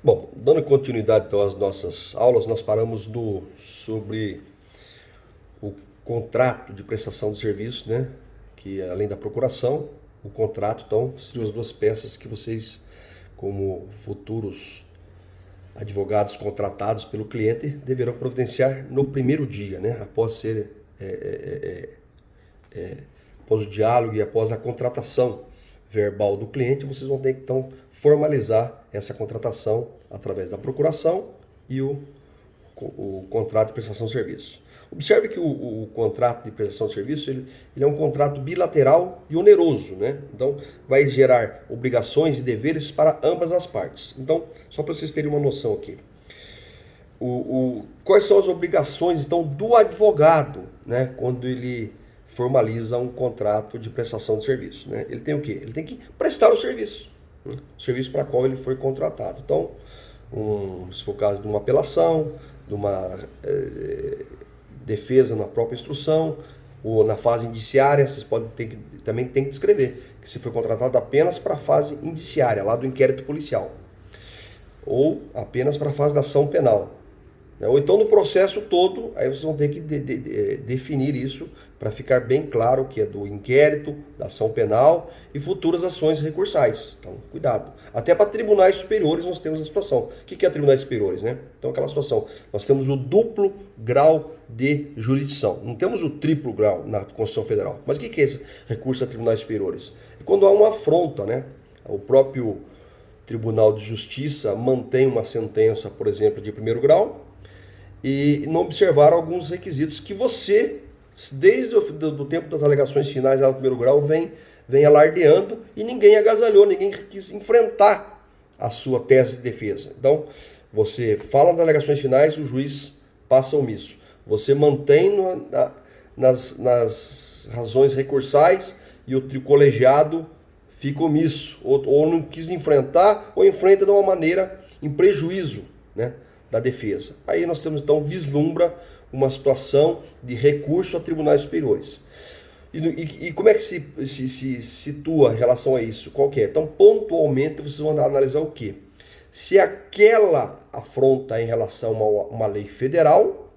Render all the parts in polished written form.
Bom, dando continuidade então às nossas aulas, nós paramos sobre o contrato de prestação de serviço, né? Que além da procuração, o contrato, então, seriam as duas peças que vocês, como futuros advogados contratados pelo cliente, deverão providenciar no primeiro dia, né? Após o diálogo e após a contratação verbal do cliente, vocês vão ter que então formalizar essa contratação através da procuração e o contrato de prestação de serviço. Observe que o contrato de prestação de serviço ele é um contrato bilateral e oneroso, né? Então vai gerar obrigações e deveres para ambas as partes. Então, só para vocês terem uma noção aqui, quais são as obrigações então do advogado, né? Quando ele formaliza um contrato de prestação de serviço, né? Ele tem o quê? Ele tem que prestar o serviço, né? O serviço para qual ele foi contratado. Então, se for o caso de uma apelação, de uma defesa na própria instrução, ou na fase indiciária, vocês também tem que descrever que você foi contratado apenas para a fase indiciária, lá do inquérito policial, ou apenas para a fase da ação penal. Ou então no processo todo, aí vocês vão ter que definir isso para ficar bem claro que é do inquérito, da ação penal e futuras ações recursais. Então, cuidado. Até para tribunais superiores nós temos a situação. O que é tribunais superiores, né? Então, aquela situação. Nós temos o duplo grau de jurisdição. Não temos o triplo grau na Constituição Federal. Mas o que é esse recurso a tribunais superiores? É quando há uma afronta, né? O próprio Tribunal de Justiça mantém uma sentença, por exemplo, de primeiro grau, e não observaram alguns requisitos que você, desde o tempo das alegações finais do primeiro grau, vem alardeando e ninguém agasalhou, ninguém quis enfrentar a sua tese de defesa. Então, você fala das alegações finais, o juiz passa omisso. Você mantém nas razões recursais e o colegiado fica omisso, ou não quis enfrentar, ou enfrenta de uma maneira em prejuízo, né, da defesa. Aí nós temos então, vislumbra uma situação de recurso a tribunais superiores. E como é que se situa em relação a isso? Qual que é? Então, pontualmente, vocês vão analisar o quê? Se aquela afronta em relação a uma lei federal,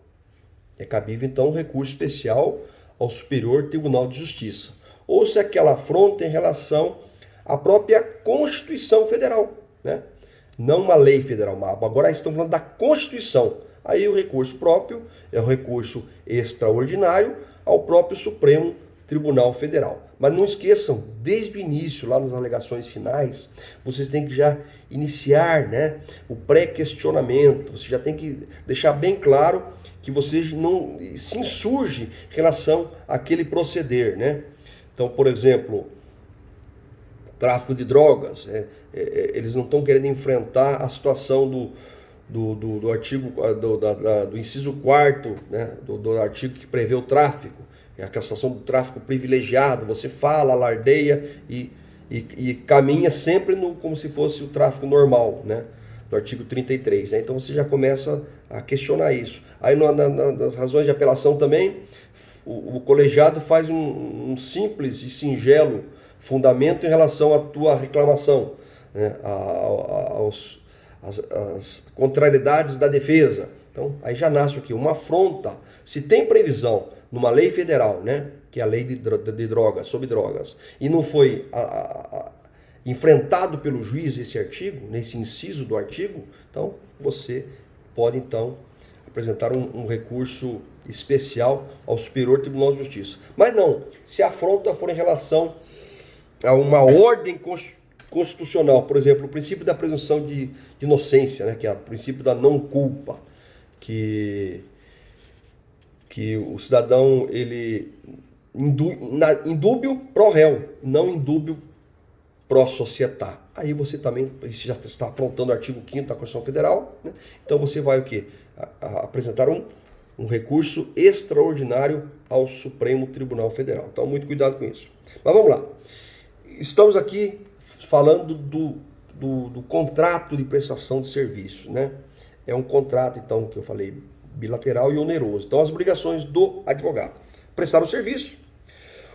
é cabível então um recurso especial ao Superior Tribunal de Justiça. Ou se aquela afronta em relação à própria Constituição Federal, né? Não uma lei federal, mas agora estamos falando da Constituição. Aí o recurso próprio é o recurso extraordinário ao próprio Supremo Tribunal Federal. Mas não esqueçam, desde o início, lá nas alegações finais, vocês têm que já iniciar, né, o pré-questionamento. Você já tem que deixar bem claro que você não se insurge em relação àquele proceder, né? Então, por exemplo, tráfico de drogas, eles não estão querendo enfrentar a situação do artigo, do inciso 4º, né, do artigo que prevê o tráfico, é a situação do tráfico privilegiado. Você fala, alardeia e caminha sempre como se fosse o tráfico normal, né, do artigo 33. Né? Então você já começa a questionar isso. Aí nas razões de apelação também, o colegiado faz um simples e singelo fundamento em relação à tua reclamação, né, as contrariedades da defesa. Então, aí já nasce o quê? Uma afronta. Se tem previsão numa lei federal, né, que é a lei de drogas, sobre drogas, e não foi enfrentado pelo juiz esse artigo, nesse inciso do artigo, então você pode então apresentar um recurso especial ao Superior Tribunal de Justiça. Mas não, se a afronta for em relação a uma ordem constitucional, por exemplo, o princípio da presunção de inocência, né, que é o princípio da não culpa, que o cidadão ele indúbio pro réu, não indúbio pro societá. Aí você também já está aprontando o artigo 5º da Constituição Federal, né? Então você vai o quê? Apresentar um recurso extraordinário ao Supremo Tribunal Federal. Então muito cuidado com isso. Mas vamos lá. Estamos aqui falando do contrato de prestação de serviço, né? É um contrato, então, que eu falei, bilateral e oneroso. Então, as obrigações do advogado: prestar o serviço,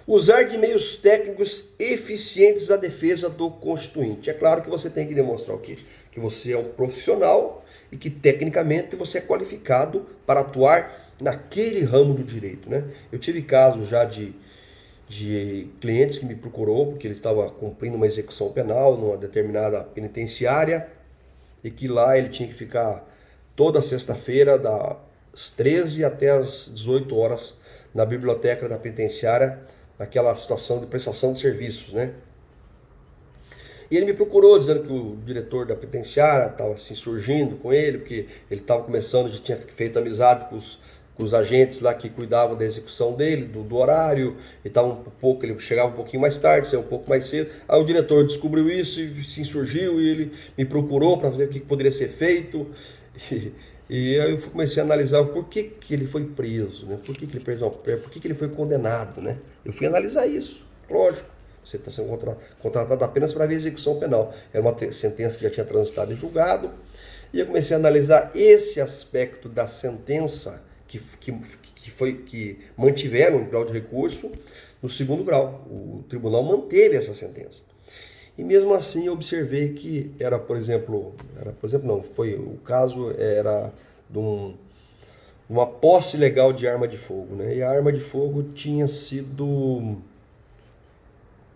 Usar de meios técnicos eficientes a defesa do constituinte. É claro que você tem que demonstrar o quê? Que você é um profissional e que tecnicamente você é qualificado para atuar naquele ramo do direito, né? Eu tive casos já de clientes que me procurou porque ele estava cumprindo uma execução penal numa determinada penitenciária e que lá ele tinha que ficar toda sexta-feira das 13 até as 18 horas na biblioteca da penitenciária, naquela situação de prestação de serviços, né? E ele me procurou dizendo que o diretor da penitenciária estava assim surgindo com ele, porque ele estava começando, já tinha feito amizade com os agentes lá que cuidavam da execução dele, do horário, e tava ele chegava um pouquinho mais tarde, saiu um pouco mais cedo. Aí o diretor descobriu isso e se insurgiu e ele me procurou para ver o que poderia ser feito. E aí eu comecei a analisar por que ele foi preso, né? Por que ele foi condenado, né? Eu fui analisar isso, lógico. Você está sendo contratado apenas para ver execução penal. Era uma sentença que já tinha transitado em julgado. E eu comecei a analisar esse aspecto da sentença que mantiveram o grau de recurso no segundo grau. O tribunal manteve essa sentença. E mesmo assim eu observei que o caso era de uma posse legal de arma de fogo, né? E a arma de fogo tinha sido...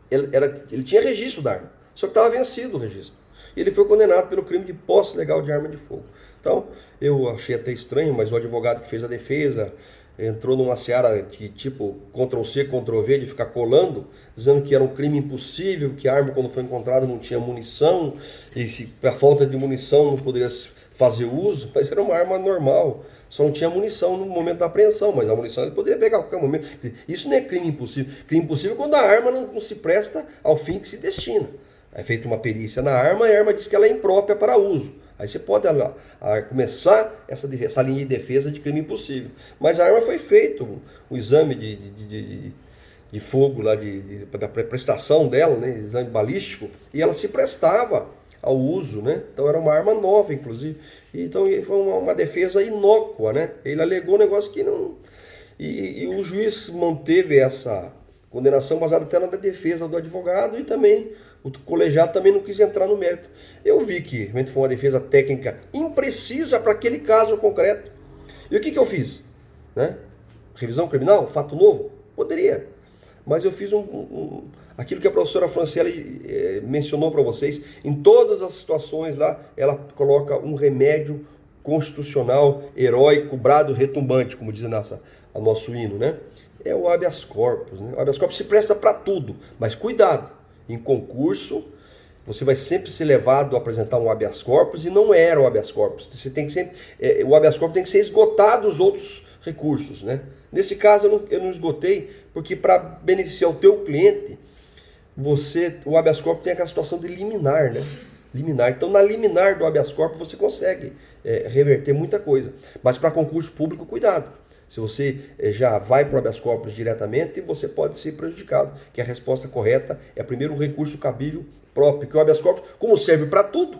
Ele tinha registro da arma, só que estava vencido o registro. E ele foi condenado pelo crime de posse legal de arma de fogo. Então, eu achei até estranho, mas o advogado que fez a defesa entrou numa seara de tipo Ctrl-C, Ctrl-V, de ficar colando, dizendo que era um crime impossível, que a arma, quando foi encontrada, não tinha munição, e se a falta de munição não poderia fazer uso, mas era uma arma normal, só não tinha munição no momento da apreensão, mas a munição ele poderia pegar a qualquer momento. Isso não é crime impossível. Crime impossível é quando a arma não se presta ao fim que se destina. É feita uma perícia na arma e a arma diz que ela é imprópria para uso. Aí você pode começar essa linha de defesa de crime impossível. Mas a arma foi feito um exame de fogo lá, da prestação dela, né, exame balístico, e ela se prestava ao uso, né? Então era uma arma nova, inclusive. Então foi uma defesa inócua, né? Ele alegou um negócio que não... E o juiz manteve essa condenação baseada até na defesa do advogado e também o colegiado também não quis entrar no mérito. Eu vi que realmente foi uma defesa técnica imprecisa para aquele caso concreto. E o que eu fiz? Né? Revisão criminal? Fato novo? Poderia. Mas eu fiz aquilo que a professora Franciele mencionou para vocês. Em todas as situações lá, ela coloca um remédio constitucional, heróico, brado, retumbante, como diz a nosso hino, né? É o habeas corpus, né? O habeas corpus se presta para tudo, mas cuidado. Em concurso, você vai sempre ser levado a apresentar um habeas corpus e não era o habeas corpus. Você tem que sempre, o habeas corpus tem que ser esgotado os outros recursos, né? Nesse caso eu não esgotei, porque para beneficiar o teu cliente, o habeas corpus tem aquela situação de liminar, né? Liminar. Então na liminar do habeas corpus você consegue reverter muita coisa. Mas para concurso público, cuidado. Se você já vai para o habeas corpus diretamente, você pode ser prejudicado, que a resposta correta é primeiro o recurso cabível próprio, que o habeas corpus, como serve para tudo.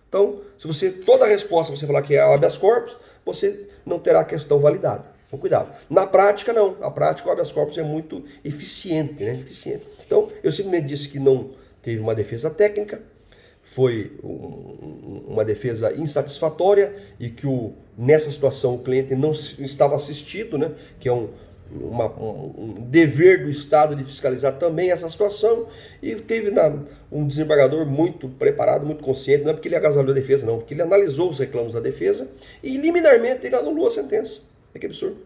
Então, se toda a resposta você falar que é o habeas corpus, você não terá a questão validada. Então, cuidado. Na prática, não. Na prática, o habeas corpus é muito eficiente, né? Eficiente. Então, eu simplesmente disse que não teve uma defesa técnica, foi uma defesa insatisfatória e que nessa situação o cliente não estava assistido, né? Que é um dever do Estado de fiscalizar também essa situação, e teve um desembargador muito preparado, muito consciente, não é porque ele agasalhou a defesa, não, porque ele analisou os reclamos da defesa e liminarmente ele anulou a sentença. É que absurdo.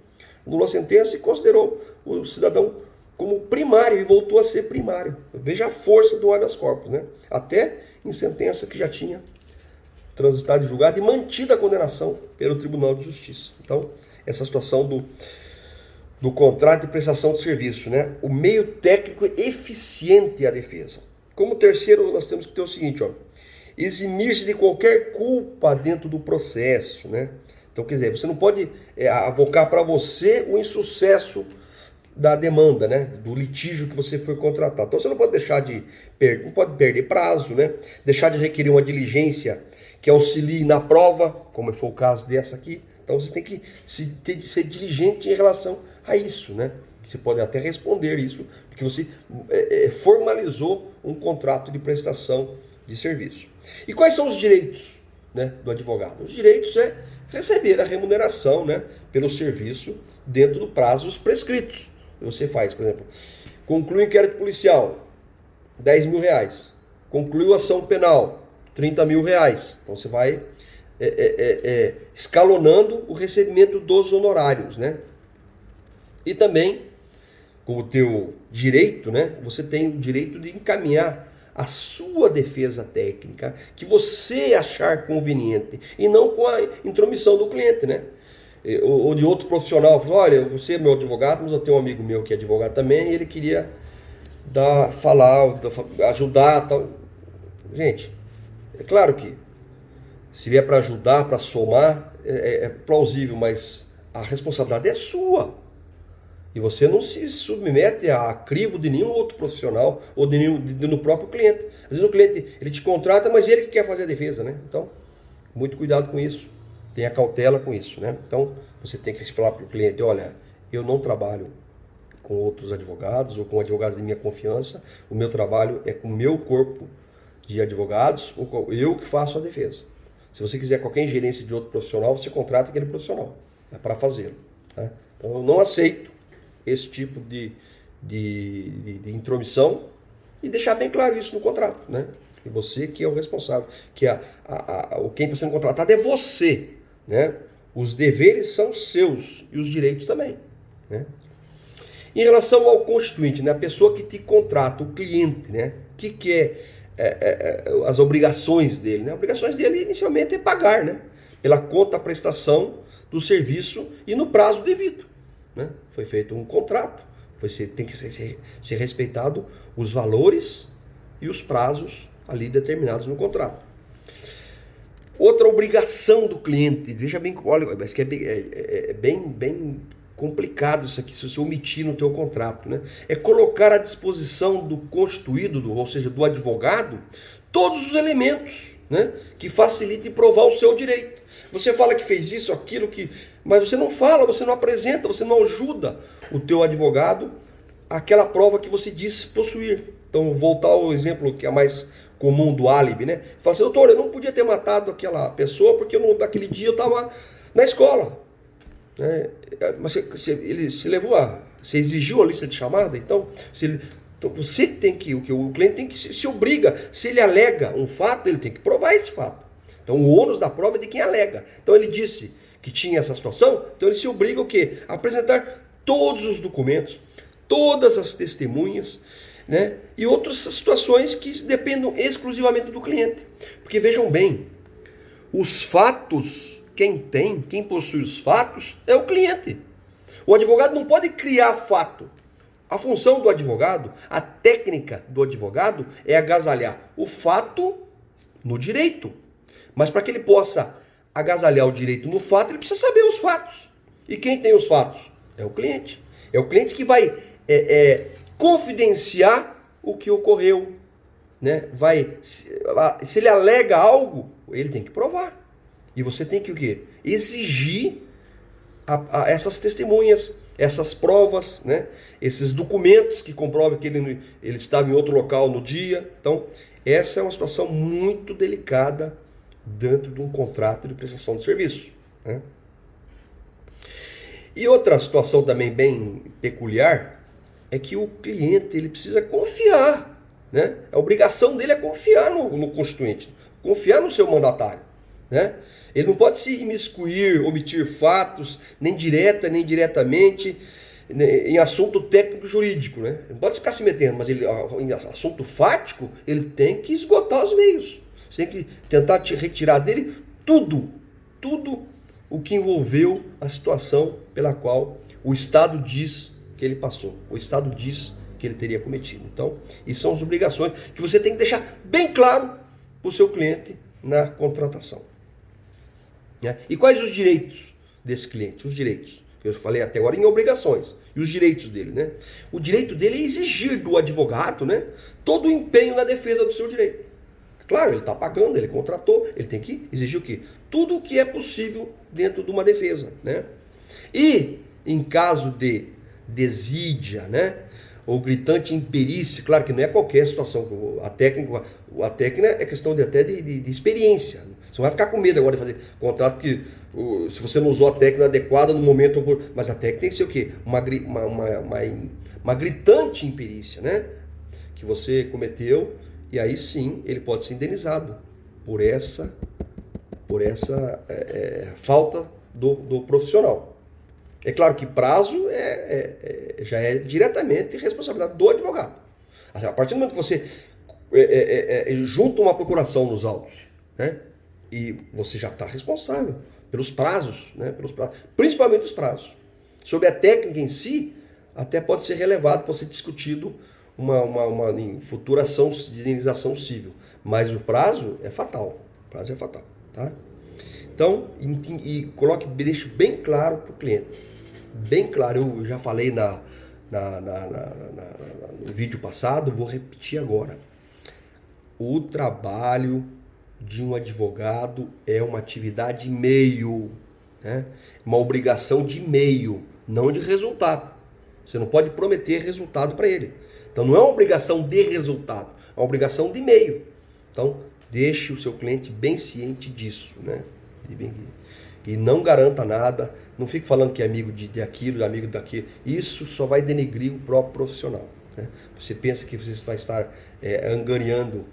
Anulou a sentença e considerou o cidadão como primário e voltou a ser primário. Veja a força do habeas corpus, né? Até em sentença que já tinha transitado em julgado e mantida a condenação pelo Tribunal de Justiça. Então, essa situação do contrato de prestação de serviço, né? O meio técnico eficiente à defesa. Como terceiro, nós temos que ter o seguinte, ó, eximir-se de qualquer culpa dentro do processo, né? Então, quer dizer, você não pode avocar para você o insucesso da demanda, né? Do litígio que você foi contratado. Então, você não pode não pode perder prazo, né? Deixar de requerer uma diligência que auxilie na prova, como foi o caso dessa aqui. Então, você tem que ser diligente em relação a isso, né? que você pode até responder isso, porque você formalizou um contrato de prestação de serviço. E quais são os direitos, né, do advogado? Os direitos é receber a remuneração, né, pelo serviço dentro do prazos prescritos. Você faz, por exemplo, conclui o inquérito policial, R$10.000. Concluiu a ação penal, R$30.000. Então você vai escalonando o recebimento dos honorários, né? E também, com o teu direito, né, você tem o direito de encaminhar a sua defesa técnica que você achar conveniente e não com a intromissão do cliente, né? Ou de outro profissional, falou, olha, você é meu advogado, mas eu tenho um amigo meu que é advogado também e ele queria ajudar, tal. Gente, é claro que se vier para ajudar, para somar, é plausível, mas a responsabilidade é sua. E você não se submete a crivo de nenhum outro profissional ou no próprio cliente. Às vezes o cliente ele te contrata, mas ele que quer fazer a defesa, né? Então, muito cuidado com isso. Tenha cautela com isso, né? Então, você tem que falar para o cliente, olha, eu não trabalho com outros advogados ou com advogados de minha confiança. O meu trabalho é com o meu corpo de advogados, eu que faço a defesa. Se você quiser qualquer ingerência de outro profissional, você contrata aquele profissional, né, para fazê-lo. Tá? Então, eu não aceito esse tipo de intromissão e deixar bem claro isso no contrato, né? Que você que é o responsável, que quem está sendo contratado é você, né? Os deveres são seus e os direitos também, né? Em relação ao constituinte, né? A pessoa que te contrata, o cliente, né? O que é as obrigações dele, né? As obrigações dele inicialmente é pagar, né? Pela conta prestação do serviço e no prazo devido. Né? Foi feito um contrato, tem que ser respeitado os valores e os prazos ali determinados no contrato. Outra obrigação do cliente, veja bem, olha, mas que é bem complicado isso aqui, se você omitir no teu contrato, né? É colocar à disposição do constituído, ou seja, do advogado, todos os elementos, né, que facilitem provar o seu direito. Você fala que fez isso, aquilo, mas você não fala, você não apresenta, você não ajuda o teu advogado àquela prova que você disse possuir. Então, voltar ao exemplo que é mais comum do álibi, né? Fala assim, doutor, eu não podia ter matado aquela pessoa porque naquele dia eu estava na escola. Né? Mas ele se levou você exigiu a lista de chamada, então você tem que, o cliente tem que se obriga, se ele alega um fato, ele tem que provar esse fato. Então o ônus da prova é de quem alega. Então ele disse que tinha essa situação, então ele se obriga o quê? A apresentar todos os documentos, todas as testemunhas, né? E outras situações que dependam exclusivamente do cliente. Porque vejam bem, os fatos, quem possui os fatos é o cliente. O advogado não pode criar fato. A função do advogado, a técnica do advogado é agasalhar o fato no direito. Mas para que ele possa agasalhar o direito no fato, ele precisa saber os fatos. E quem tem os fatos? É o cliente. É o cliente que vai confidenciar o que ocorreu. Né? Se ele alega algo, ele tem que provar. E você tem que o quê? Exigir essas testemunhas, essas provas, né? Esses documentos que comprovam que ele estava em outro local no dia. Então, essa é uma situação muito delicada dentro de um contrato de prestação de serviço. Né? E outra situação também bem peculiar é que o cliente ele precisa confiar. Né? A obrigação dele é confiar no constituinte, confiar no seu mandatário. Né? Ele não pode se imiscuir, omitir fatos, nem direta, nem diretamente, em assunto técnico-jurídico. Né? Ele não pode ficar se metendo, mas em assunto fático, ele tem que esgotar os meios. Você tem que tentar retirar dele tudo o que envolveu a situação pela qual o Estado diz que ele passou, o Estado diz que ele teria cometido. Então, isso são as obrigações que você tem que deixar bem claro para o seu cliente na contratação. Né? E quais os direitos desse cliente? Os direitos, que eu falei até agora em obrigações. E os direitos dele, né? O direito dele é exigir do advogado, né, todo o empenho na defesa do seu direito. Claro, ele está pagando, ele contratou, ele tem que exigir o quê? Tudo o que é possível dentro de uma defesa. Né? E, em caso de desídia, né? Ou gritante imperícia. Claro que não é qualquer situação. A técnica é questão até de experiência. Você não vai ficar com medo agora de fazer contrato, porque se você não usou a técnica adequada no momento. Mas a técnica tem que ser o quê? Uma gritante imperícia, né? Que você cometeu, e aí sim ele pode ser indenizado por essa falta do profissional. É claro que prazo já é diretamente responsabilidade do advogado. A partir do momento que você junta uma procuração nos autos, né, e você já está responsável pelos prazos, né, principalmente os prazos. Sobre a técnica em si, até pode ser relevado, pode ser discutido uma futura ação de indenização civil. Mas o prazo é fatal. O prazo é fatal. Tá? Então, deixe bem claro para o cliente. Bem claro, eu já falei no vídeo passado, vou repetir agora. O trabalho de um advogado é uma atividade meio, né? Uma obrigação de meio, não de resultado. Você não pode prometer resultado para ele. Então não é uma obrigação de resultado, é uma obrigação de meio. Então deixe o seu cliente bem ciente disso, né? E não garanta nada, não fique falando que é amigo de aquilo, amigo daquilo. Isso só vai denegrir o próprio profissional, né? Você pensa que você vai estar angariando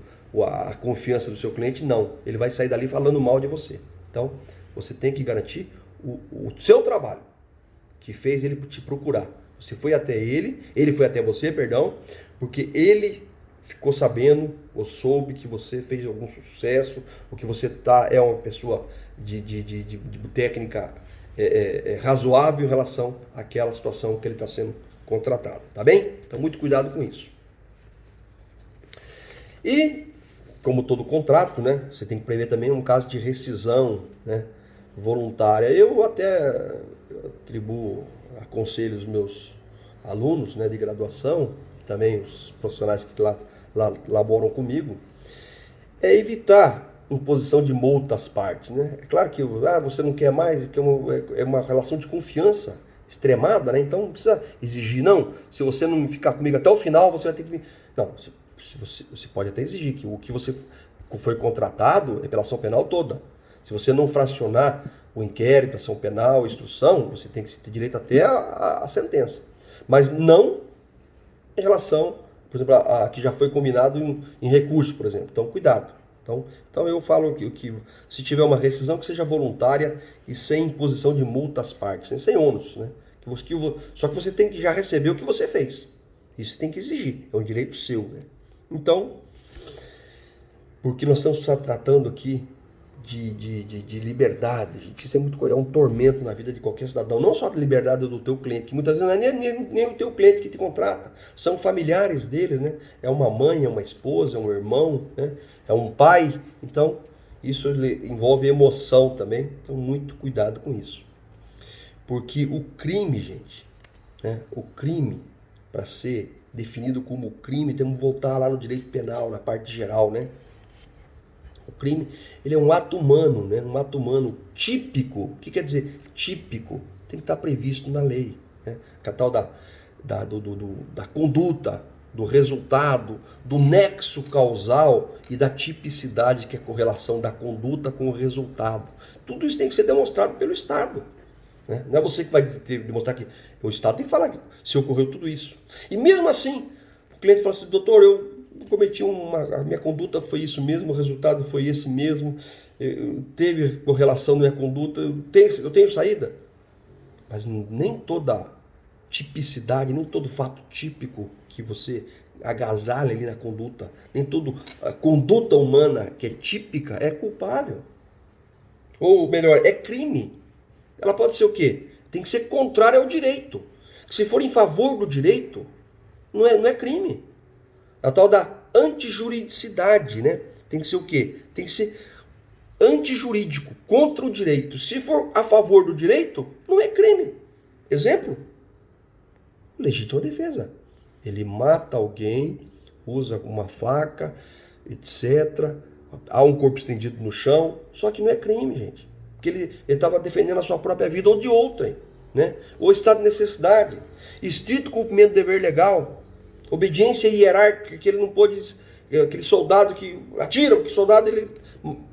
a confiança do seu cliente? Não, ele vai sair dali falando mal de você. Então você tem que garantir o seu trabalho, que fez ele te procurar. Você foi até ele foi até você, perdão, porque ele ficou sabendo ou soube que você fez algum sucesso, ou que você é uma pessoa de técnica razoável em relação àquela situação que ele está sendo contratado. Tá bem? Então, muito cuidado com isso. E, como todo contrato, né, você tem que prever também um caso de rescisão, né, voluntária. Eu até aconselho os meus alunos, né, de graduação, também os profissionais que lá laboram comigo, é evitar imposição de multa às partes, né? É claro que você não quer mais, porque é uma relação de confiança extremada, né? Então não precisa exigir, não. Se você não ficar comigo até o final, você vai ter que... Não, você pode até exigir que o que você foi contratado é pela ação penal toda. Se você não fracionar o inquérito, a ação penal, a instrução, você tem que ter direito até a sentença. Mas não em relação, por exemplo, a que já foi combinado em recurso, por exemplo. Então, cuidado. Então eu falo que se tiver uma rescisão, que seja voluntária e sem imposição de multa às partes, né? Sem ônus, né? Só que você tem que já receber o que você fez. Isso tem que exigir, é um direito seu, né? Então, porque nós estamos tratando aqui de liberdade, gente, isso é um tormento na vida de qualquer cidadão, não só a liberdade do teu cliente, que muitas vezes não é nem o teu cliente que te contrata, são familiares deles, né? É uma mãe, é uma esposa, é um irmão, né? É um pai. Então isso envolve emoção também, então muito cuidado com isso, porque o crime, gente, né? O crime, para ser definido como crime, temos que voltar lá no direito penal, na parte geral, né? O crime, ele é um ato humano, né? Um ato humano típico. O que quer dizer típico? Tem que estar previsto na lei, né? A tal da conduta, do resultado, do nexo causal e da tipicidade, que é a correlação da conduta com o resultado. Tudo isso tem que ser demonstrado pelo Estado, né? Não é você que vai demonstrar que o Estado tem que falar que se ocorreu tudo isso. E mesmo assim, o cliente fala assim: doutor, eu cometi a minha conduta foi isso mesmo, o resultado foi esse mesmo, teve correlação na minha conduta, eu tenho saída. Mas nem toda tipicidade, nem todo fato típico que você agasalha ali na conduta, nem toda a conduta humana que é típica é culpável. Ou melhor, é crime. Ela pode ser o quê? Tem que ser contrária ao direito. Se for em favor do direito, não é crime. A tal da antijuridicidade, né? Tem que ser o quê? Tem que ser antijurídico, contra o direito. Se for a favor do direito, não é crime. Exemplo? Legítima defesa. Ele mata alguém, usa uma faca, etc. Há um corpo estendido no chão, só que não é crime, gente. Porque ele estava defendendo a sua própria vida ou de outrem. né? Ou estado de necessidade, estrito cumprimento do dever legal, obediência hierárquica, que ele não pode, aquele soldado que atira, porque soldado ele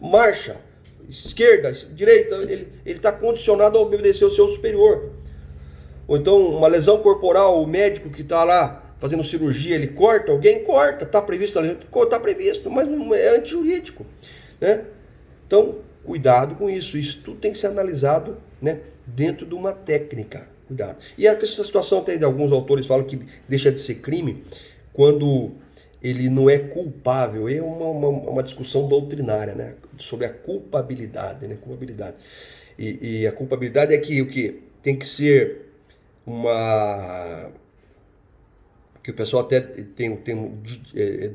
marcha, esquerda, direita, ele está condicionado a obedecer o seu superior. Ou então uma lesão corporal, o médico que está lá fazendo cirurgia, ele corta, alguém corta, está previsto, está previsto, mas não é antijurídico, né? Então, cuidado com isso, isso tudo tem que ser analisado, né, dentro de uma técnica, cuidado. E essa situação até de alguns autores falam que deixa de ser crime quando ele não é culpável, é uma discussão doutrinária, né, sobre a culpabilidade, né, culpabilidade. E a culpabilidade é que o que tem que ser uma... que o pessoal até tem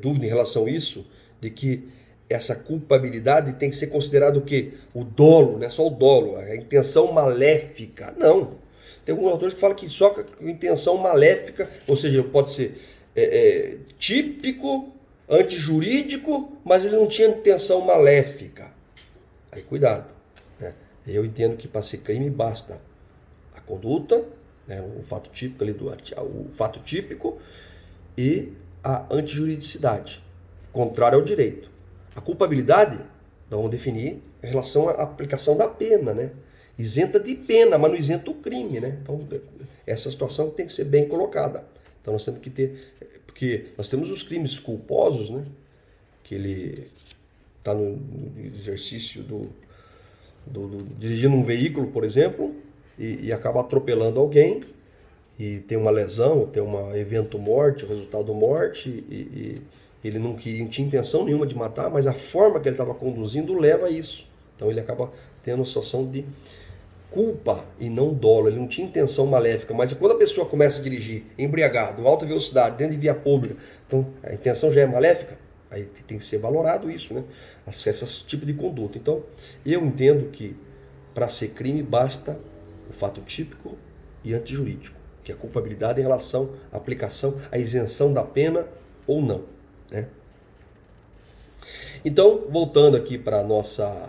dúvida em relação a isso, de que essa culpabilidade tem que ser considerado o quê? O dolo, não é só o dolo, a intenção maléfica. Não. Tem alguns autores que falam que só com intenção maléfica, ou seja, pode ser típico, antijurídico, mas ele não tinha intenção maléfica. Aí cuidado, né? Eu entendo que para ser crime basta a conduta, né, o fato típico ali o fato típico e a antijuridicidade, contrário ao direito. A culpabilidade, nós vamos definir em relação à aplicação da pena, né? Isenta de pena, mas não isenta o crime, né? Então, essa situação tem que ser bem colocada. Então, nós temos que ter... Porque nós temos os crimes culposos, né? Que ele está no exercício dirigindo um veículo, por exemplo, e acaba atropelando alguém, e tem uma lesão, tem um evento morte, resultado morte, e ele não tinha intenção nenhuma de matar, mas a forma que ele estava conduzindo leva a isso. Então ele acaba tendo uma situação de culpa e não dolo. Ele não tinha intenção maléfica, mas quando a pessoa começa a dirigir embriagado, alta velocidade, dentro de via pública, então a intenção já é maléfica, aí tem que ser valorado isso, né? Esse tipo de conduta. Então eu entendo que para ser crime basta o fato típico e antijurídico, que é a culpabilidade em relação à aplicação, à isenção da pena ou não, né? Então, voltando aqui para a nossa,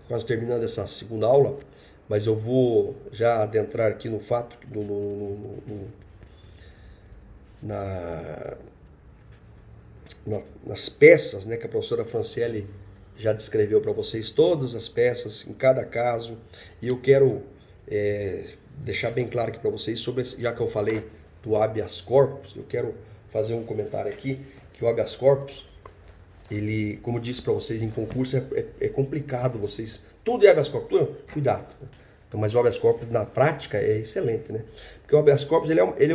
quase terminando essa segunda aula, mas eu vou já adentrar aqui no fato, nas peças, né, que a professora Franciele já descreveu para vocês, todas as peças, em cada caso, e eu quero deixar bem claro aqui para vocês, sobre, já que eu falei do habeas corpus, eu quero fazer um comentário aqui, que o habeas corpus, ele, como eu disse para vocês, em concurso é complicado, vocês, tudo é habeas corpus, cuidado. Então, mas o habeas corpus na prática é excelente, né? Porque o habeas corpus ele é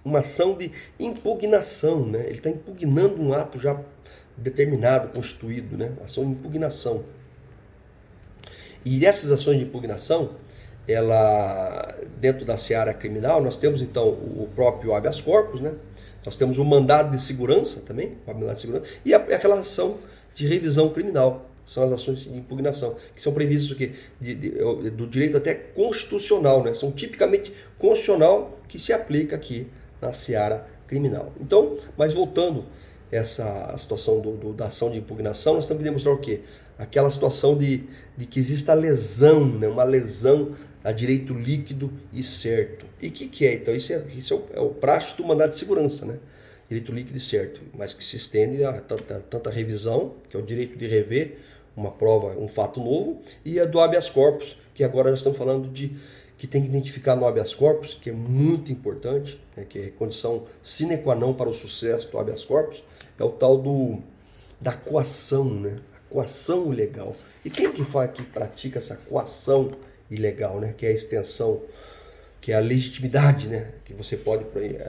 uma ação de impugnação, né? Ele está impugnando um ato já determinado, constituído, né? Ação de impugnação. E essas ações de impugnação, ela, dentro da seara criminal, nós temos então o próprio habeas corpus, né? Nós temos o mandado de segurança também, o mandado de segurança, e aquela ação de revisão criminal. São as ações de impugnação, que são previstas o quê? Do direito até constitucional, né? São tipicamente constitucional que se aplica aqui na seara criminal. Então, mas voltando a essa situação da ação de impugnação, nós temos que demonstrar o quê? Aquela situação de que exista lesão, né? Uma lesão a direito líquido e certo. E o que é? Então, isso é o praxe do mandado de segurança, né? Direito líquido e certo, mas que se estende a tanta revisão, que é o direito de rever uma prova, um fato novo, e a do habeas corpus, que agora nós estamos falando de que tem que identificar no habeas corpus, que é muito importante, né, que é condição sine qua non para o sucesso do habeas corpus, é o tal da coação, né? A coação ilegal. E quem que pratica essa coação ilegal, né? Que é a extensão, que é a legitimidade, né? Que você pode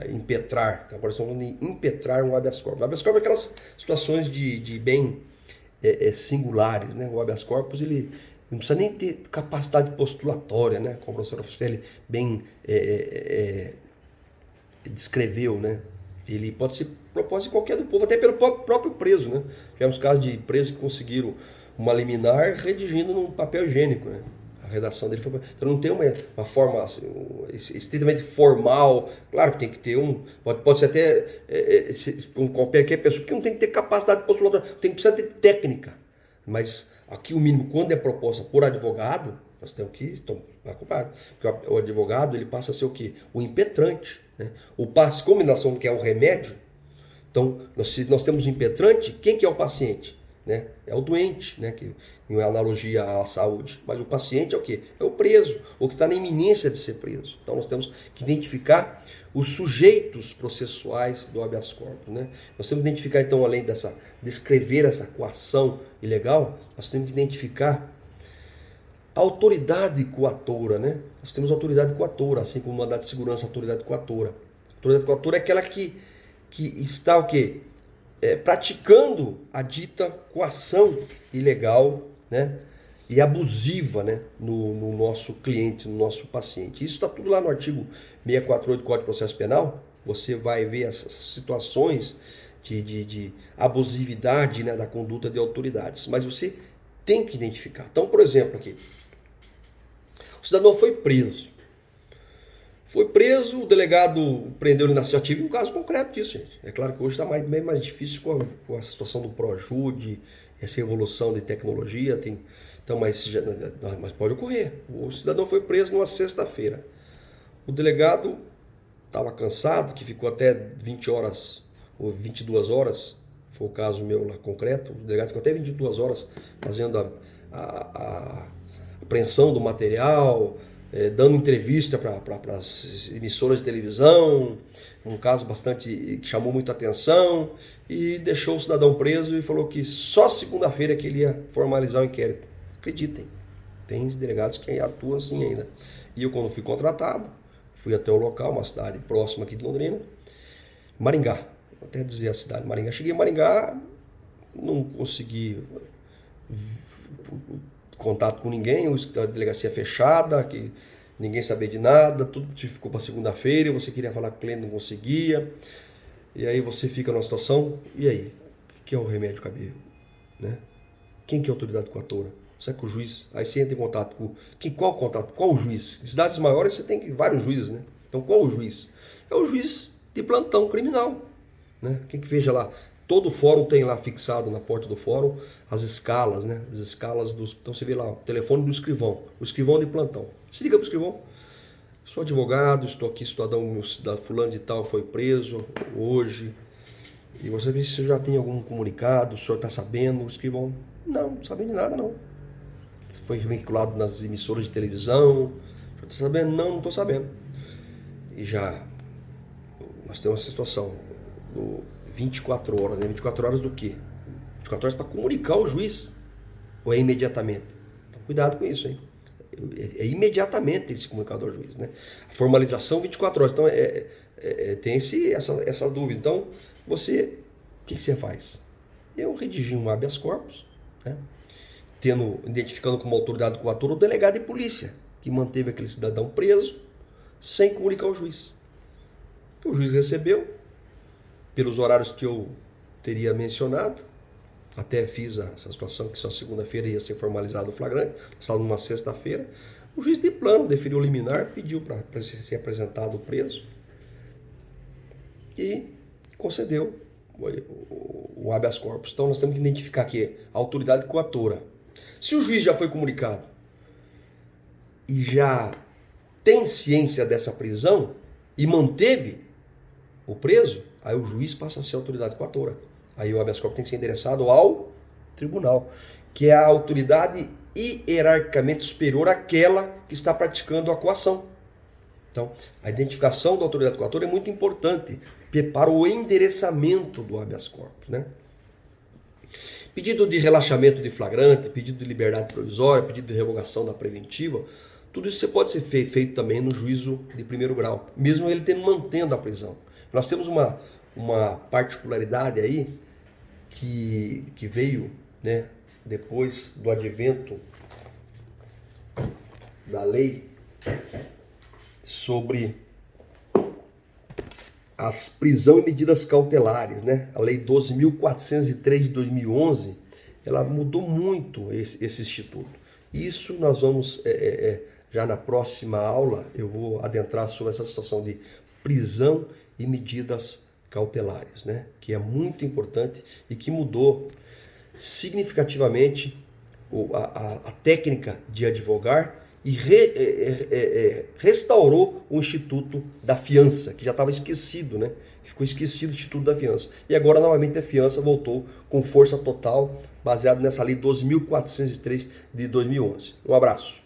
impetrar. Agora estamos falando de impetrar um habeas corpus. O habeas corpus é aquelas situações de bem singulares, né? O habeas corpus ele não precisa nem ter capacidade postulatória, né? Como a professora Franciele bem descreveu, né? Ele pode ser proposto de qualquer do povo, até pelo próprio preso, né? Tivemos casos de presos que conseguiram uma liminar redigindo num papel higiênico, né? A redação dele foi... Então não tem uma forma assim, estritamente formal. Claro que tem que ter pode ser até com qualquer pessoa, porque não tem que ter capacidade postulatória, precisa ter técnica. Mas aqui o mínimo, quando é proposta por advogado, Nós temos que tomar cuidado. Porque o advogado ele passa a ser o quê? O impetrante. Né? O passe, como nós somos que é um remédio, então se nós temos um impetrante, quem que é o paciente? Né? É o doente, né? Que em analogia à saúde. Mas o paciente é o quê? É o preso, ou que está na iminência de ser preso. Então nós temos que identificar os sujeitos processuais do habeas corpus. Né? Nós temos que identificar, então, além dessa descrever essa coação ilegal, nós temos que identificar a autoridade coatora. Né? Nós temos autoridade coatora, assim como o mandado de segurança, autoridade coatora. A autoridade coatora é aquela que está o quê? Praticando a dita coação ilegal, né? E abusiva, né? no nosso cliente, no nosso paciente. Isso está tudo lá no artigo 648 do Código de Processo Penal. Você vai ver essas situações de abusividade, né? Da conduta de autoridades. Mas você tem que identificar. Então, por exemplo, aqui, o cidadão foi preso. Foi preso, o delegado prendeu ele na já tive um caso concreto disso, gente. É claro que hoje está bem mais difícil com a situação do ProJude, essa evolução de tecnologia. Então, mas pode ocorrer. O cidadão foi preso numa sexta-feira. O delegado estava cansado, que ficou até 20 horas ou 22 horas, foi o caso meu lá concreto. O delegado ficou até 22 horas fazendo a apreensão do material, dando entrevista para as emissoras de televisão, um caso bastante que chamou muita atenção, e deixou o cidadão preso e falou que só segunda-feira que ele ia formalizar o inquérito. Acreditem, tem delegados que atuam assim ainda. E eu, quando fui contratado, fui até o local, uma cidade próxima aqui de Londrina, Maringá, vou até dizer a cidade, Maringá. Cheguei em Maringá, não consegui contato com ninguém, a delegacia fechada, que ninguém sabia de nada, tudo ficou para segunda-feira, você queria falar com o cliente, não conseguia, e aí você fica numa situação, e aí? O que é o remédio cabível? Né? Quem que é a autoridade coatora? Será que o juiz, aí você entra em contato com, qual contato? Qual o juiz? Em cidades maiores você tem vários juízes, né? Então qual o juiz? É o juiz de plantão criminal, né? Quem que veja lá, todo fórum tem lá fixado na porta do fórum as escalas, né? As escalas dos. Então você vê lá o telefone do escrivão, o escrivão de plantão. Se liga para o escrivão. Sou advogado, estou aqui, cidadão fulano de tal foi preso hoje. E você vê se já tem algum comunicado, o senhor está sabendo, o escrivão. Não sabendo de nada, não. Foi vinculado nas emissoras de televisão. O senhor está sabendo? Não estou sabendo. E já nós temos uma situação do 24 horas, né? 24 horas do quê? 24 horas para comunicar ao juiz. Ou é imediatamente? Então, cuidado com isso, hein? É imediatamente tem que se comunicar ao juiz, né? A formalização 24 horas. Então, tem essa dúvida. Então, o que você faz? Eu redigi um habeas corpus, né? Identificando como autoridade coatora o delegado de polícia, que manteve aquele cidadão preso sem comunicar ao juiz. O juiz recebeu, pelos horários que eu teria mencionado, até fiz essa situação que só segunda-feira ia ser formalizado o flagrante, só numa sexta-feira. O juiz de plano deferiu o liminar, pediu para ser apresentado o preso e concedeu o habeas corpus. Então nós temos que identificar aqui a autoridade coatora. Se o juiz já foi comunicado e já tem ciência dessa prisão e manteve o preso, aí o juiz passa a ser a autoridade coatora. Aí o habeas corpus tem que ser endereçado ao tribunal, que é a autoridade hierarquicamente superior àquela que está praticando a coação. Então, a identificação da autoridade coatora é muito importante para o endereçamento do habeas corpus, né? Pedido de relaxamento de flagrante, pedido de liberdade provisória, pedido de revogação da preventiva, tudo isso pode ser feito também no juízo de primeiro grau, mesmo ele mantendo a prisão. Nós temos uma particularidade aí que veio, né, depois do advento da lei sobre as prisão e medidas cautelares, né? A lei 12.403 de 2011, ela mudou muito esse instituto. Isso nós vamos, já na próxima aula, eu vou adentrar sobre essa situação de prisão e medidas cautelares, né? Que é muito importante e que mudou significativamente a técnica de advogar e restaurou o Instituto da Fiança, que já estava esquecido, né? Ficou esquecido o Instituto da Fiança. E agora, novamente, a fiança voltou com força total, baseado nessa lei 12.403 de 2011. Um abraço.